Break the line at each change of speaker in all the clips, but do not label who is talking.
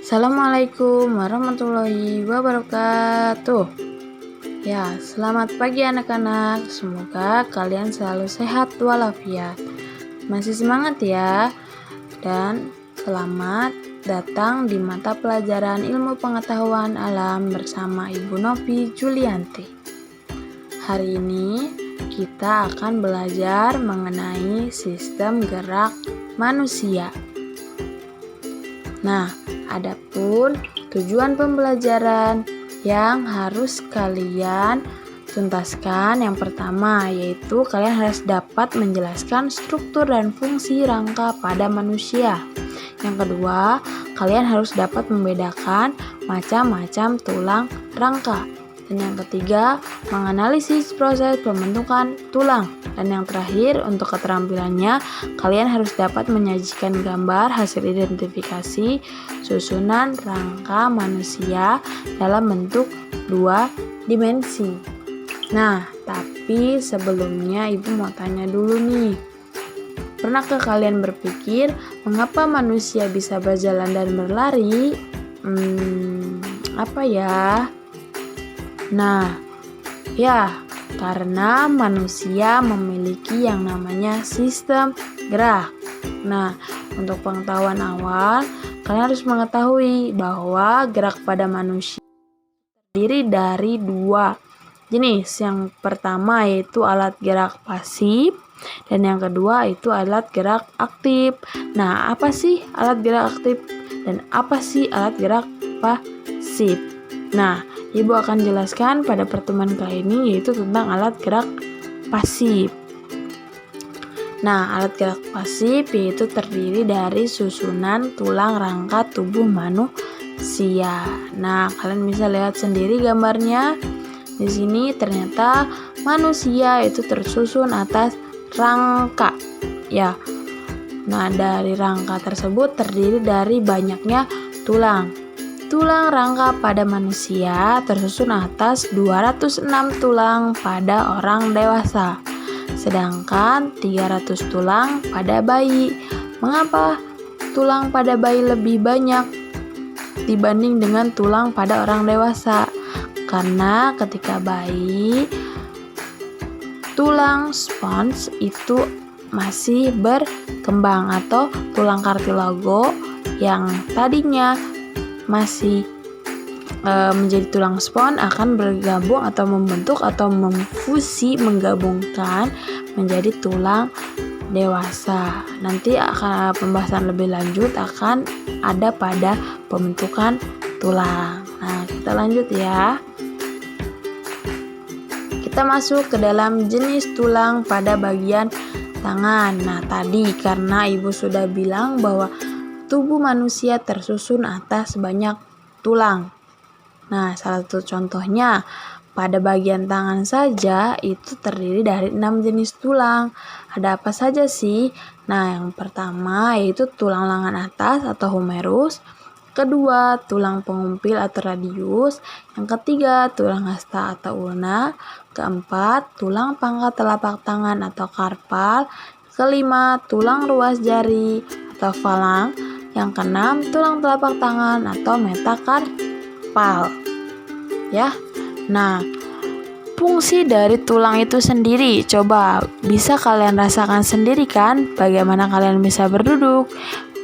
Assalamualaikum warahmatullahi wabarakatuh. Ya, selamat pagi anak-anak. Semoga kalian selalu sehat walafiat. Masih semangat ya. Dan selamat datang di mata pelajaran Ilmu Pengetahuan Alam bersama Ibu Novi Julianti. Hari ini kita akan belajar mengenai sistem gerak manusia. Nah, adapun tujuan pembelajaran yang harus kalian tuntaskan yang pertama yaitu kalian harus dapat menjelaskan struktur dan fungsi rangka pada manusia. Yang kedua, kalian harus dapat membedakan macam-macam tulang rangka. Dan yang ketiga, menganalisis proses pembentukan tulang. Dan yang terakhir, untuk keterampilannya, kalian harus dapat menyajikan gambar hasil identifikasi susunan rangka manusia dalam bentuk 2 dimensi. Nah, tapi sebelumnya Ibu mau tanya dulu nih. Pernahkah kalian berpikir mengapa manusia bisa berjalan dan berlari? Apa ya? Nah, ya, karena manusia memiliki yang namanya sistem gerak. Nah, untuk pengetahuan awal, kalian harus mengetahui bahwa gerak pada manusia terdiri dari 2 jenis. Yang pertama yaitu alat gerak pasif dan yang kedua itu alat gerak aktif. Nah, apa sih alat gerak aktif dan apa sih alat gerak pasif? Nah, Ibu akan jelaskan pada pertemuan kali ini yaitu tentang alat gerak pasif. Nah, alat gerak pasif yaitu terdiri dari susunan tulang rangka tubuh manusia. Nah, kalian bisa lihat sendiri gambarnya. Di sini ternyata manusia itu tersusun atas rangka. Ya. Nah, dari rangka tersebut terdiri dari banyaknya tulang. Tulang rangka pada manusia tersusun atas 206 tulang pada orang dewasa, sedangkan 300 tulang pada bayi. Mengapa tulang pada bayi lebih banyak dibanding dengan tulang pada orang dewasa? Karena ketika bayi, tulang spons itu masih berkembang atau tulang kartilago yang tadinya masih menjadi tulang spons akan bergabung atau membentuk atau memfusi menggabungkan menjadi tulang dewasa. Nanti akan pembahasan lebih lanjut akan ada pada pembentukan tulang. Nah, kita lanjut ya. Kita masuk ke dalam jenis tulang pada bagian tangan. Nah, tadi karena Ibu sudah bilang bahwa tubuh manusia tersusun atas banyak tulang. Nah, salah satu contohnya pada bagian tangan saja itu terdiri dari 6 jenis tulang. Ada apa saja sih? Nah, yang pertama yaitu tulang lengan atas atau humerus. Kedua, tulang pengumpil atau radius. Yang ketiga, tulang hasta atau ulna. Keempat, tulang pangkat telapak tangan atau karpal. Kelima, tulang ruas jari atau falang. Yang keenam, tulang telapak tangan atau metakarpal. Ya. Nah, fungsi dari tulang itu sendiri, coba bisa kalian rasakan sendiri kan? Bagaimana kalian bisa berduduk,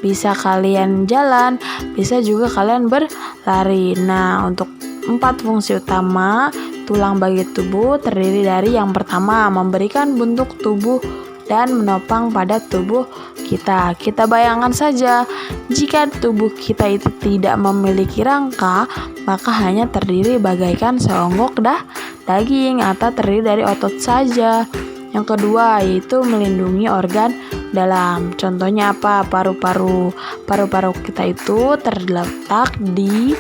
bisa kalian jalan, bisa juga kalian berlari. Nah, untuk 4 fungsi utama tulang bagi tubuh terdiri dari yang pertama, memberikan bentuk tubuh dan menopang pada tubuh kita. Kita bayangkan saja, jika tubuh kita itu tidak memiliki rangka, maka hanya terdiri bagaikan seonggok daging atau terdiri dari otot saja. Yang kedua yaitu melindungi organ dalam. Contohnya apa? Paru-paru. Paru-paru kita itu terletak di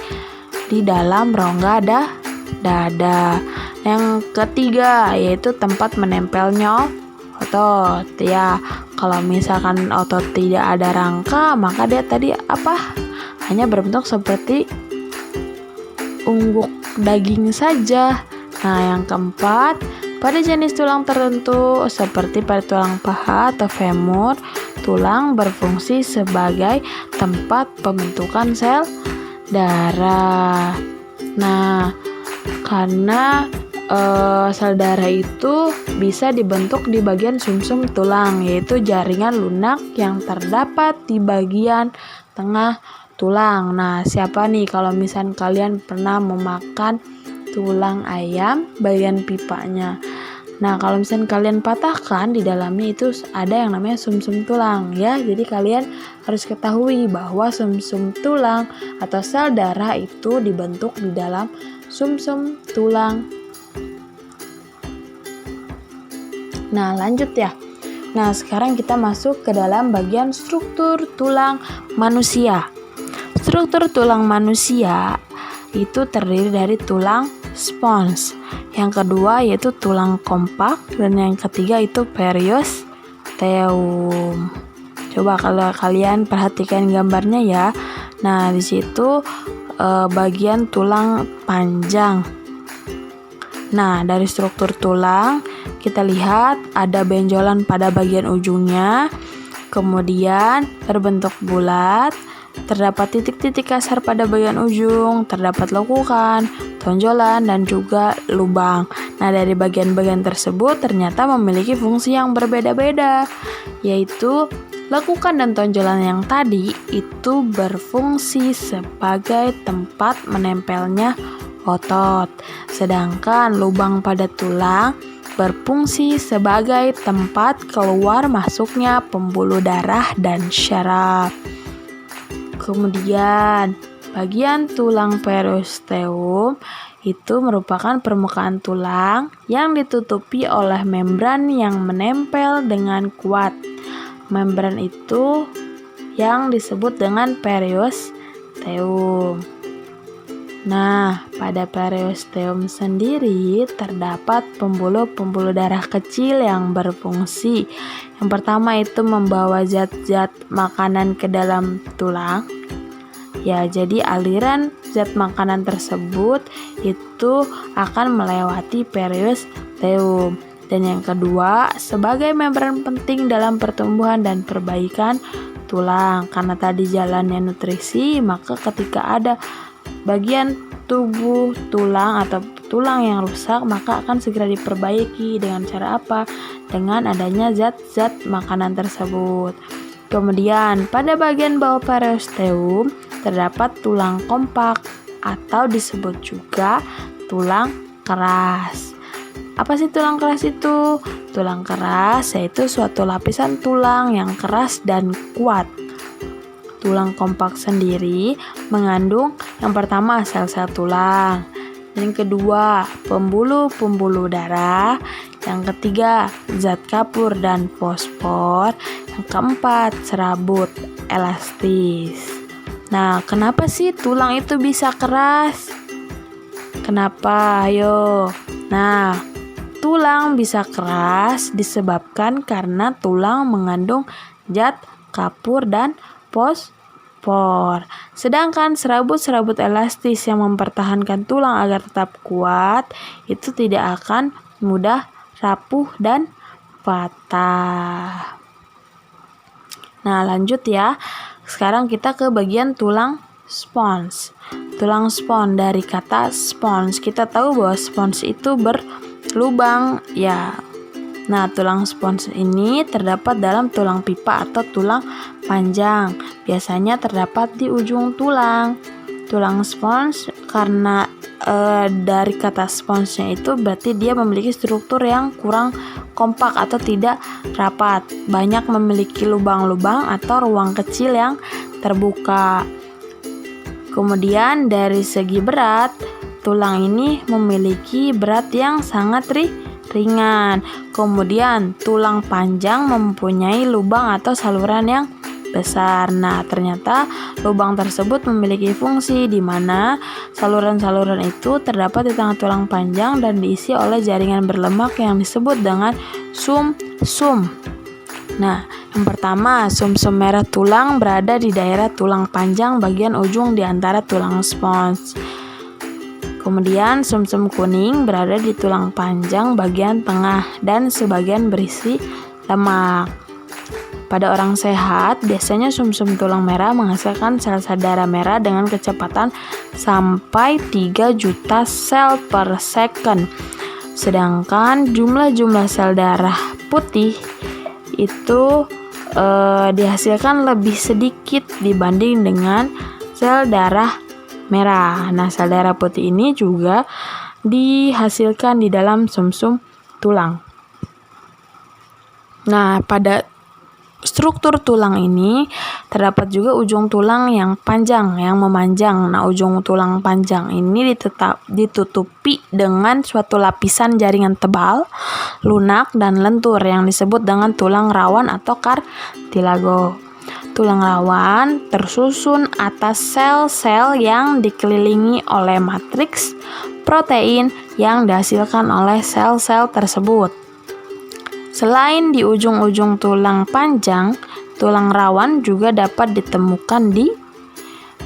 dalam rongga dada. Yang ketiga yaitu tempat menempelnya otot. Ya, kalau misalkan otot tidak ada rangka, maka dia tadi apa? Hanya berbentuk seperti ungguk daging saja. Nah, yang keempat, pada jenis tulang tertentu seperti pada tulang paha atau femur, tulang berfungsi sebagai tempat pembentukan sel darah. Nah, karena sel darah itu bisa dibentuk di bagian sumsum tulang, yaitu jaringan lunak yang terdapat di bagian tengah tulang. Nah, siapa nih kalau misalnya kalian pernah memakan tulang ayam bagian pipanya? Nah, kalau misalnya kalian patahkan, di dalamnya itu ada yang namanya sumsum tulang ya. Jadi kalian harus ketahui bahwa sumsum tulang atau sel darah itu dibentuk di dalam sumsum tulang. Nah, lanjut ya. Nah, sekarang kita masuk ke dalam bagian struktur tulang manusia. Struktur tulang manusia itu terdiri dari tulang spons. Yang kedua yaitu tulang kompak, dan yang ketiga itu periosteum. Coba kalau kalian perhatikan gambarnya ya. Nah, di situ bagian tulang panjang. Nah, dari struktur tulang kita lihat ada benjolan pada bagian ujungnya, kemudian berbentuk bulat, terdapat titik-titik kasar pada bagian ujung, terdapat lekukan, tonjolan, dan juga lubang. Nah, dari bagian-bagian tersebut ternyata memiliki fungsi yang berbeda-beda, yaitu lekukan dan tonjolan yang tadi itu berfungsi sebagai tempat menempelnya otot, sedangkan lubang pada tulang berfungsi sebagai tempat keluar masuknya pembuluh darah dan syaraf. Kemudian bagian tulang periosteum itu merupakan permukaan tulang yang ditutupi oleh membran yang menempel dengan kuat. Membran itu yang disebut dengan periosteum. Nah, pada periosteum sendiri terdapat pembuluh-pembuluh darah kecil yang berfungsi. Yang pertama itu membawa zat-zat makanan ke dalam tulang. Ya, jadi aliran zat makanan tersebut itu akan melewati periosteum. Dan yang kedua, sebagai membran penting dalam pertumbuhan dan perbaikan tulang. Karena tadi jalannya nutrisi, maka ketika ada bagian tubuh tulang atau tulang yang rusak, maka akan segera diperbaiki. Dengan cara apa? Dengan adanya zat-zat makanan tersebut. Kemudian pada bagian bawah periosteum terdapat tulang kompak atau disebut juga tulang keras. Apa sih tulang keras itu? Tulang keras yaitu suatu lapisan tulang yang keras dan kuat. Tulang kompak sendiri mengandung yang pertama sel-sel tulang, yang kedua pembuluh-pembuluh darah, yang ketiga zat kapur dan fosfor, yang keempat serabut elastis. Nah, kenapa sih tulang itu bisa keras? Kenapa? Ayo. Nah, tulang bisa keras disebabkan karena tulang mengandung zat kapur dan fosfor. Sedangkan serabut-serabut elastis yang mempertahankan tulang agar tetap kuat itu tidak akan mudah rapuh dan patah. Nah, lanjut ya. Sekarang kita ke bagian tulang spons. Tulang spons, dari kata spons kita tahu bahwa spons itu berlubang ya. Nah, tulang spons ini terdapat dalam tulang pipa atau tulang panjang. Biasanya terdapat di ujung tulang. Tulang spons karena dari kata sponsnya itu berarti dia memiliki struktur yang kurang kompak atau tidak rapat. Banyak memiliki lubang-lubang atau ruang kecil yang terbuka. Kemudian dari segi berat, tulang ini memiliki berat yang sangat ringan. Kemudian tulang panjang mempunyai lubang atau saluran yang besar. Nah, ternyata lubang tersebut memiliki fungsi di mana saluran-saluran itu terdapat di tengah tulang panjang dan diisi oleh jaringan berlemak yang disebut dengan sumsum. Nah, yang pertama, sumsum merah tulang berada di daerah tulang panjang bagian ujung di antara tulang spons. Kemudian sumsum kuning berada di tulang panjang bagian tengah dan sebagian berisi lemak. Pada orang sehat, biasanya sumsum tulang merah menghasilkan sel-sel darah merah dengan kecepatan sampai 3 juta sel per second. Sedangkan jumlah sel darah putih itu dihasilkan lebih sedikit dibanding dengan sel darah merah. Nah, sel darah putih ini juga dihasilkan di dalam sumsum tulang. Nah, pada struktur tulang ini terdapat juga ujung tulang yang panjang, yang memanjang. Nah, ujung tulang panjang ini ditutupi dengan suatu lapisan jaringan tebal, lunak, dan lentur yang disebut dengan tulang rawan atau kartilago. Tulang rawan tersusun atas sel-sel yang dikelilingi oleh matriks protein yang dihasilkan oleh sel-sel tersebut. Selain di ujung-ujung tulang panjang, tulang rawan juga dapat ditemukan di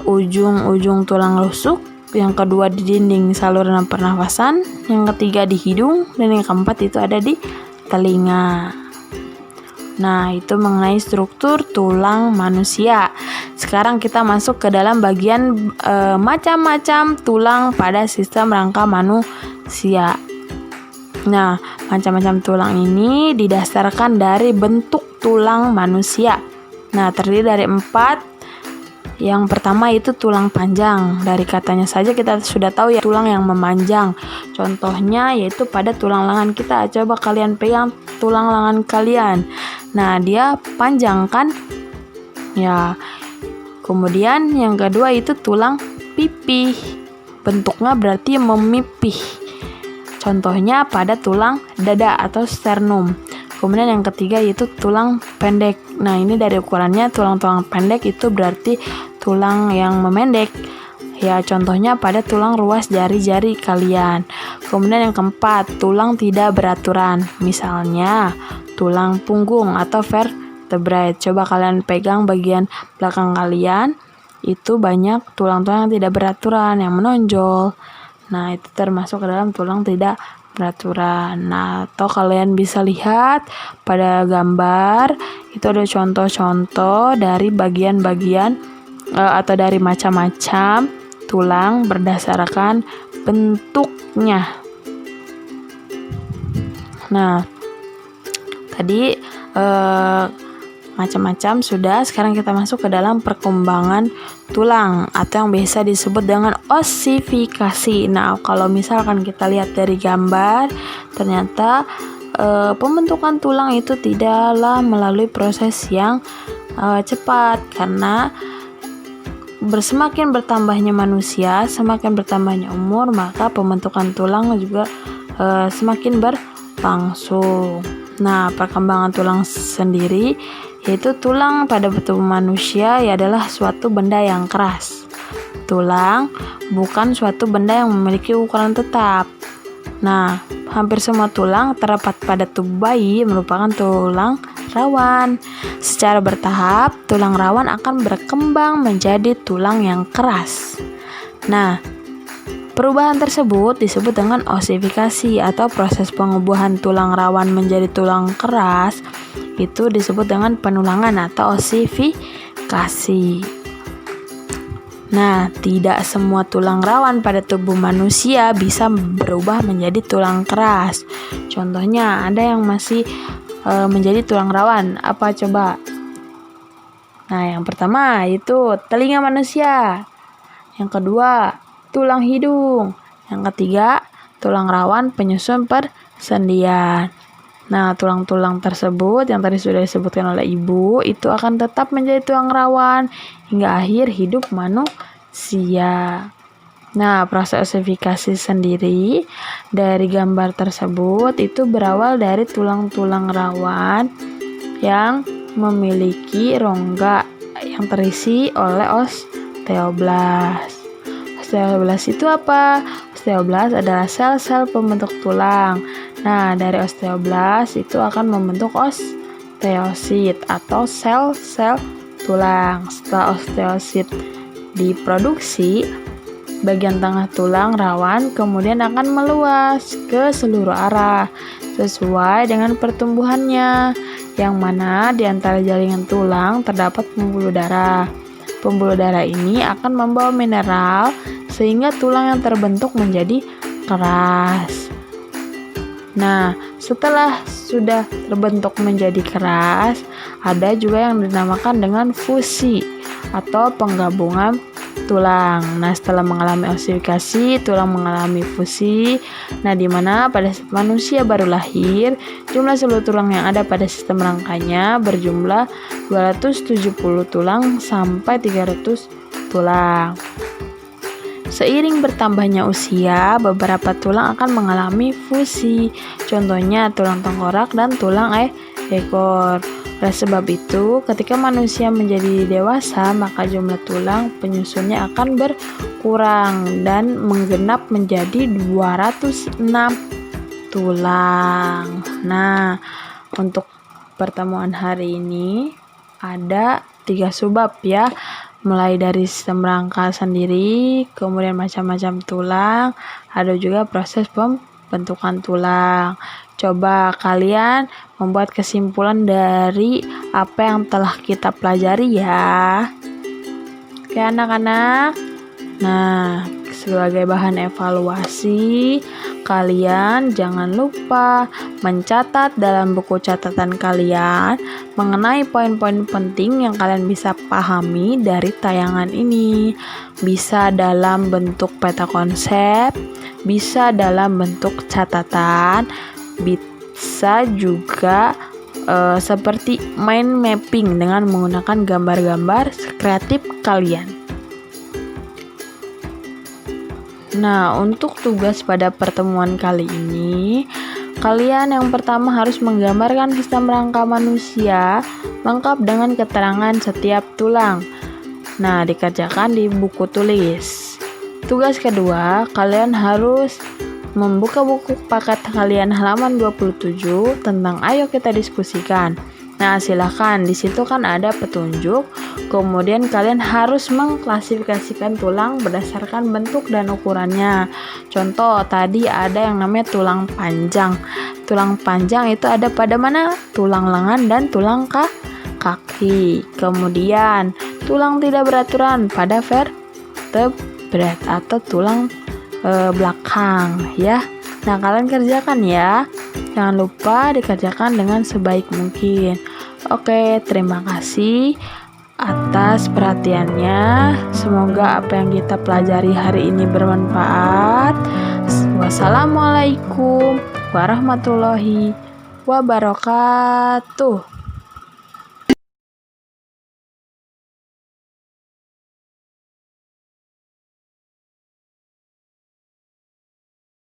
ujung-ujung tulang rusuk, yang kedua di dinding saluran pernafasan, yang ketiga di hidung, dan yang keempat itu ada di telinga. Nah, itu mengenai struktur tulang manusia. Sekarang kita masuk ke dalam bagian macam-macam tulang pada sistem rangka manusia. Nah, macam-macam tulang ini didasarkan dari bentuk tulang manusia. Nah, terdiri dari 4. Yang pertama itu tulang panjang. Dari katanya saja kita sudah tahu ya, tulang yang memanjang. Contohnya yaitu pada tulang lengan kita. Coba kalian pegang tulang lengan kalian. Nah, dia panjang kan? Ya. Kemudian yang kedua itu tulang pipih. Bentuknya berarti memipih. Contohnya pada tulang dada atau sternum. Kemudian yang ketiga yaitu tulang pendek. Nah, ini dari ukurannya tulang-tulang pendek itu berarti tulang yang memendek. Ya, contohnya pada tulang ruas jari-jari kalian. Kemudian yang keempat, tulang tidak beraturan. Misalnya tulang punggung atau vertebrae. Coba kalian pegang bagian belakang kalian. Itu banyak tulang-tulang yang tidak beraturan, yang menonjol. Nah, itu termasuk ke dalam tulang tidak beraturan. Nah, atau kalian bisa lihat pada gambar itu ada contoh-contoh dari bagian-bagian atau dari macam-macam tulang berdasarkan bentuknya. Nah, tadi macam-macam sudah. Sekarang kita masuk ke dalam perkembangan tulang atau yang biasa disebut dengan osifikasi. Nah, kalau misalkan kita lihat dari gambar, ternyata pembentukan tulang itu tidaklah melalui proses yang cepat, karena semakin bertambahnya manusia, semakin bertambahnya umur, maka pembentukan tulang juga semakin berlangsung. Nah, perkembangan tulang sendiri yaitu tulang pada tubuh manusia adalah suatu benda yang keras. Tulang bukan suatu benda yang memiliki ukuran tetap. Nah, hampir semua tulang terdapat pada tubuh bayi merupakan tulang rawan. Secara bertahap, tulang rawan akan berkembang menjadi tulang yang keras. Nah, perubahan tersebut disebut dengan osifikasi atau proses pengubahan tulang rawan menjadi tulang keras. Itu disebut dengan penulangan atau osifikasi. Nah, tidak semua tulang rawan pada tubuh manusia bisa berubah menjadi tulang keras. Contohnya, ada yang masih menjadi tulang rawan. Apa coba? Nah, yang pertama itu telinga manusia. Yang kedua, tulang hidung. Yang ketiga, tulang rawan penyusun persendian. Nah, tulang-tulang tersebut yang tadi sudah disebutkan oleh Ibu itu akan tetap menjadi tulang rawan hingga akhir hidup manusia. Nah, proses osifikasi sendiri dari gambar tersebut itu berawal dari tulang-tulang rawan yang memiliki rongga yang terisi oleh osteoblas. Osteoblas itu apa? Osteoblas adalah sel-sel pembentuk tulang. Nah, dari osteoblas itu akan membentuk osteosit atau sel-sel tulang. Setelah osteosit diproduksi, bagian tengah tulang rawan kemudian akan meluas ke seluruh arah. sesuai dengan pertumbuhannya, yang mana di antara jaringan tulang terdapat pembuluh darah. Pembuluh darah ini akan membawa mineral sehingga tulang yang terbentuk menjadi keras. Nah, setelah sudah terbentuk menjadi keras, ada juga yang dinamakan dengan fusi atau penggabungan tulang. Nah, setelah mengalami osifikasi, tulang mengalami fusi. Nah, di mana pada saat manusia baru lahir, jumlah seluruh tulang yang ada pada sistem rangkanya berjumlah 270 tulang sampai 300 tulang. Seiring bertambahnya usia, beberapa tulang akan mengalami fusi. Contohnya tulang tengkorak dan tulang ekor. Oleh sebab itu, ketika manusia menjadi dewasa, maka jumlah tulang penyusunnya akan berkurang dan menggenap menjadi 206 tulang. Nah, untuk pertemuan hari ini ada 3 subbab ya. Mulai dari sistem rangka sendiri, kemudian macam-macam tulang, ada juga proses pembentukan tulang. Coba kalian membuat kesimpulan dari apa yang telah kita pelajari ya. Oke anak-anak. Nah, sebagai bahan evaluasi, kalian jangan lupa mencatat dalam buku catatan kalian mengenai poin-poin penting yang kalian bisa pahami dari tayangan ini. Bisa dalam bentuk peta konsep, bisa dalam bentuk catatan, bisa juga seperti mind mapping dengan menggunakan gambar-gambar kreatif kalian. Nah, untuk tugas pada pertemuan kali ini, kalian yang pertama harus menggambarkan sistem rangka manusia lengkap dengan keterangan setiap tulang. Nah, dikerjakan di buku tulis. Tugas kedua, kalian harus membuka buku paket kalian halaman 27 tentang Ayo Kita Diskusikan. Nah, silahkan, di situ kan ada petunjuk. Kemudian kalian harus mengklasifikasikan tulang berdasarkan bentuk dan ukurannya. Contoh, tadi ada yang namanya tulang panjang. Tulang panjang itu ada pada mana? Tulang lengan dan tulang kaki. Kemudian, tulang tidak beraturan pada vertebrat atau tulang belakang ya. Nah, kalian kerjakan ya. Jangan lupa dikerjakan dengan sebaik mungkin. Oke, terima kasih atas perhatiannya. Semoga apa yang kita pelajari hari ini bermanfaat. Wassalamualaikum warahmatullahi wabarakatuh.